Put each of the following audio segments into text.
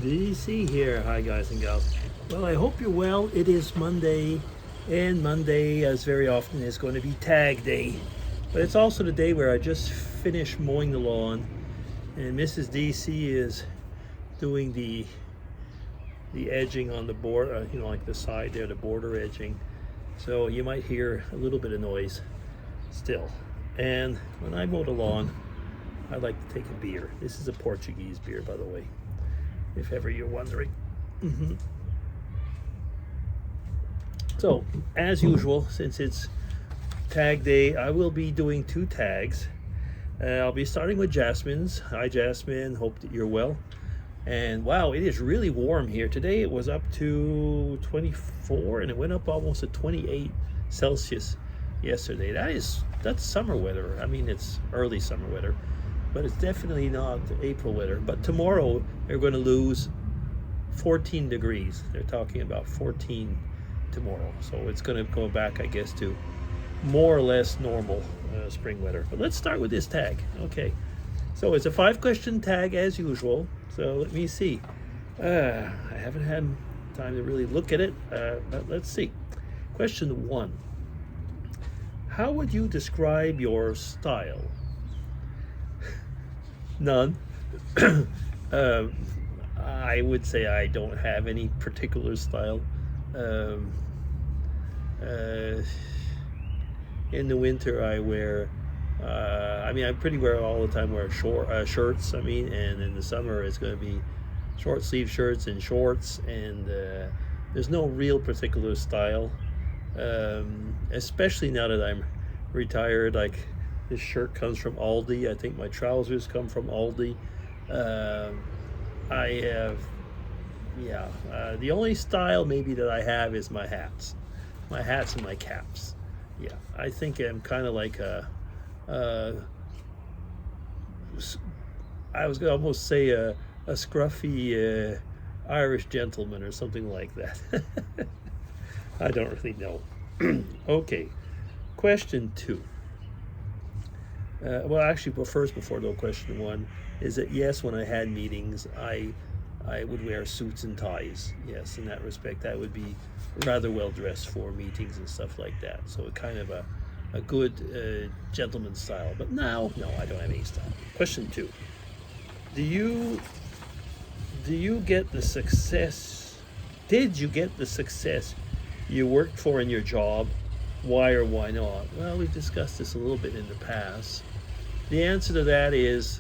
DC here. Hi, guys and gals. Well, I hope you're well. It is Monday, and Monday, as very often, is going to be tag day. But it's also the day where I just finished mowing the lawn, and Mrs. DC is doing the edging on the board, like the side there, the border edging. So you might hear a little bit of noise still. And when I mow the lawn, I like to take a beer. This is a Portuguese beer, by the way, if ever you're wondering. So, as usual, since it's tag day, I will be doing 2 tags. I'll be starting with Jasmine's. Hi, Jasmine. Hope that you're well. And wow, it is really warm here. Today it was up to 24 and it went up almost to 28 Celsius yesterday. That's summer weather. I mean, it's early summer weather, but it's definitely not April weather. But tomorrow they're going to lose 14 degrees. They're talking about 14 tomorrow. So it's going to go back, I guess, to more or less normal spring weather. But let's start with this tag. Okay. So it's a 5-question tag as usual. So let me see. I haven't had time to really look at it, but let's see. Question 1. How would you describe your style? None. I would say I don't have any particular style. In the winter I wear I pretty wear all the time wear shirts. And in the summer it's going to be short sleeve shirts and shorts, and there's no real particular style. Especially now that I'm retired, like this shirt comes from Aldi. I think my trousers come from Aldi. I have, the only style maybe that I have is my hats and my caps. Yeah, I think I'm kind of like I was gonna almost say a scruffy Irish gentleman or something like that. I don't really know. Okay, question 2. Before question 1 is that yes, when I had meetings, I would wear suits and ties. Yes, in that respect, I would be rather well dressed for meetings and stuff like that. So kind of a good gentleman style. But now, no, I don't have any style. Question 2. Do you get the success? Did you get the success you worked for in your job? Why or why not? Well, we've discussed this a little bit in the past. The answer to that is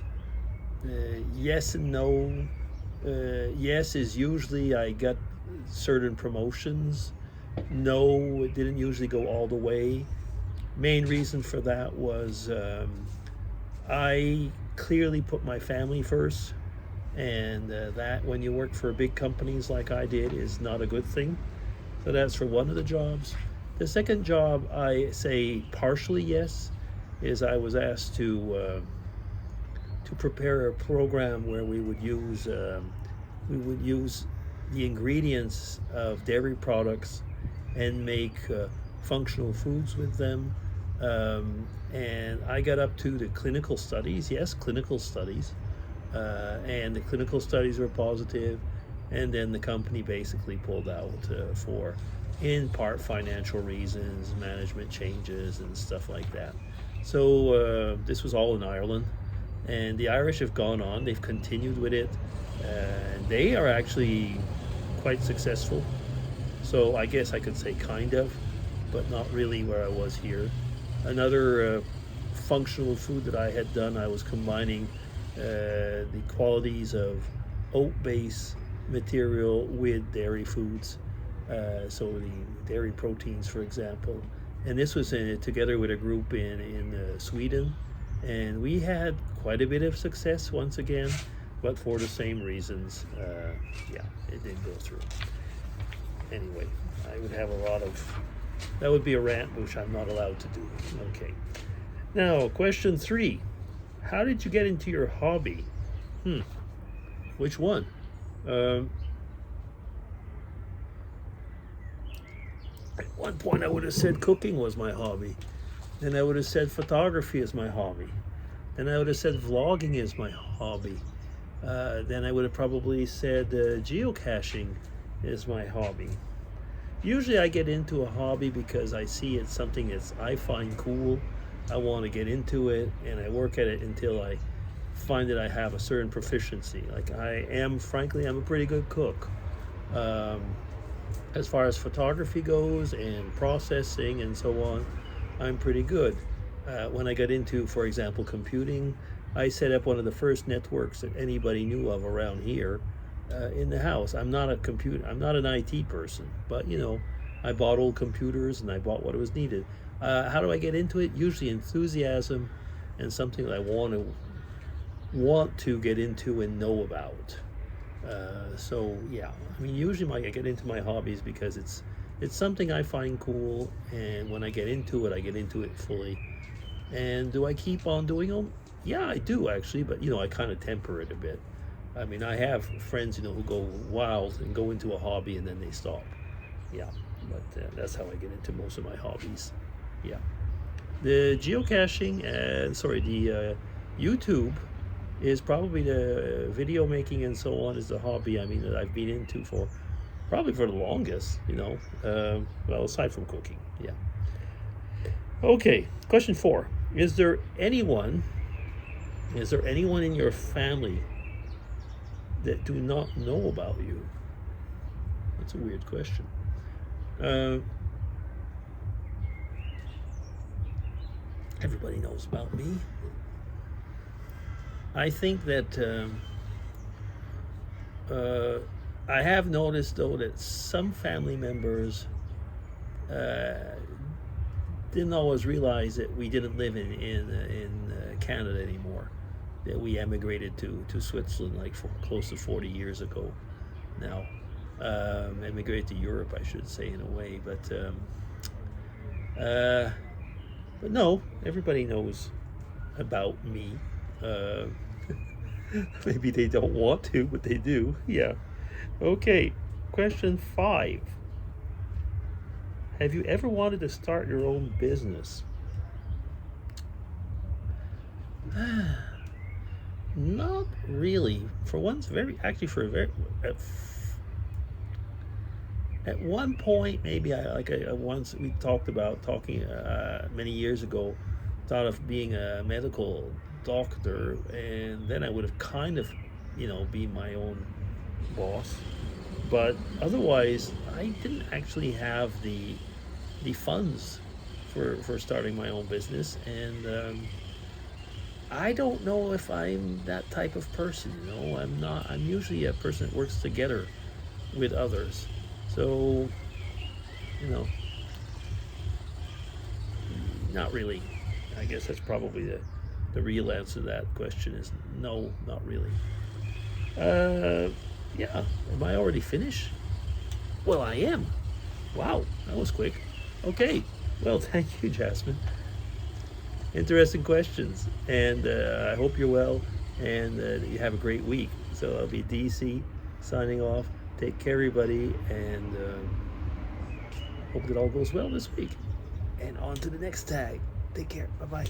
yes and no. Yes is usually I got certain promotions. No, it didn't usually go all the way. Main reason for that was I clearly put my family first, and that when you work for big companies like I did is not a good thing. So that's for one of the jobs. The second job, I say partially yes, is I was asked to prepare a program where we would use the ingredients of dairy products and make functional foods with them. And I got up to the clinical studies. Yes, clinical studies. And the clinical studies were positive, and then the company basically pulled out for, in part, financial reasons, management changes, and stuff like that. So this was all in Ireland, and the Irish have gone on. They've continued with it, and they are actually quite successful. So I guess I could say kind of, but not really where I was here. Another functional food that I had done, I was combining the qualities of oat-based material with dairy foods, so the dairy proteins, for example. And this was together with a group in Sweden, and we had quite a bit of success once again, but for the same reasons. It didn't go through. Anyway, I would have that would be a rant, which I'm not allowed to do. Okay. Now, question 3. How did you get into your hobby? Which one? At one point I would have said cooking was my hobby. Then I would have said photography is my hobby. Then I would have said vlogging is my hobby. then I would have probably said geocaching is my hobby. Usually I get into a hobby because I see it's something that I find cool. I want to get into it, and I work at it until I find that I have a certain proficiency. Like frankly, I'm a pretty good cook. Um, as far as photography goes and processing and so on, I'm pretty good. When I got into, for example, computing, I set up one of the first networks that anybody knew of around here in the house. I'm not an IT person, but I bought old computers and I bought what was needed. How do I get into it? Usually enthusiasm and something that I want to get into and know about. So yeah, I mean, usually I get into my hobbies because it's something I find cool, and when I get into it, I get into it fully. And do I keep on doing them? Yeah, I do actually, but I kind of temper it a bit. I mean, I have friends who go wild and go into a hobby and then they stop. Yeah, but that's how I get into most of my hobbies. Yeah, the geocaching and the YouTube is probably the video making and so on is the hobby. I mean, that I've been into for probably for the longest. Well, aside from cooking. Yeah. Okay, question 4. Is there anyone in your family that do not know about you? That's a weird question. Everybody knows about me. I think that I have noticed, though, that some family members didn't always realize that we didn't live in Canada anymore, that we emigrated to Switzerland like close to 40 years ago now. Emigrated to Europe, I should say, in a way. But no, everybody knows about me. Maybe they don't want to, but they do. Yeah. Okay. Question 5. Have you ever wanted to start your own business? Not really. For once, at one point, maybe once we talking many years ago, thought of being a medical doctor, and then I would have kind of, be my own boss. But otherwise, I didn't actually have the funds for starting my own business, and I don't know if I'm that type of person. I'm not. I'm usually a person that works together with others. So, not really. I guess that's probably the real answer to that question is no, not really. Yeah. Am I already finished? Well, I am. Wow, that was quick. Okay. Well, thank you, Jasmine. Interesting questions, and I hope you're well, and you have a great week. So I'll be DC signing off. Take care, everybody, and hope that all goes well this week. And on to the next tag. Take care. Bye-bye.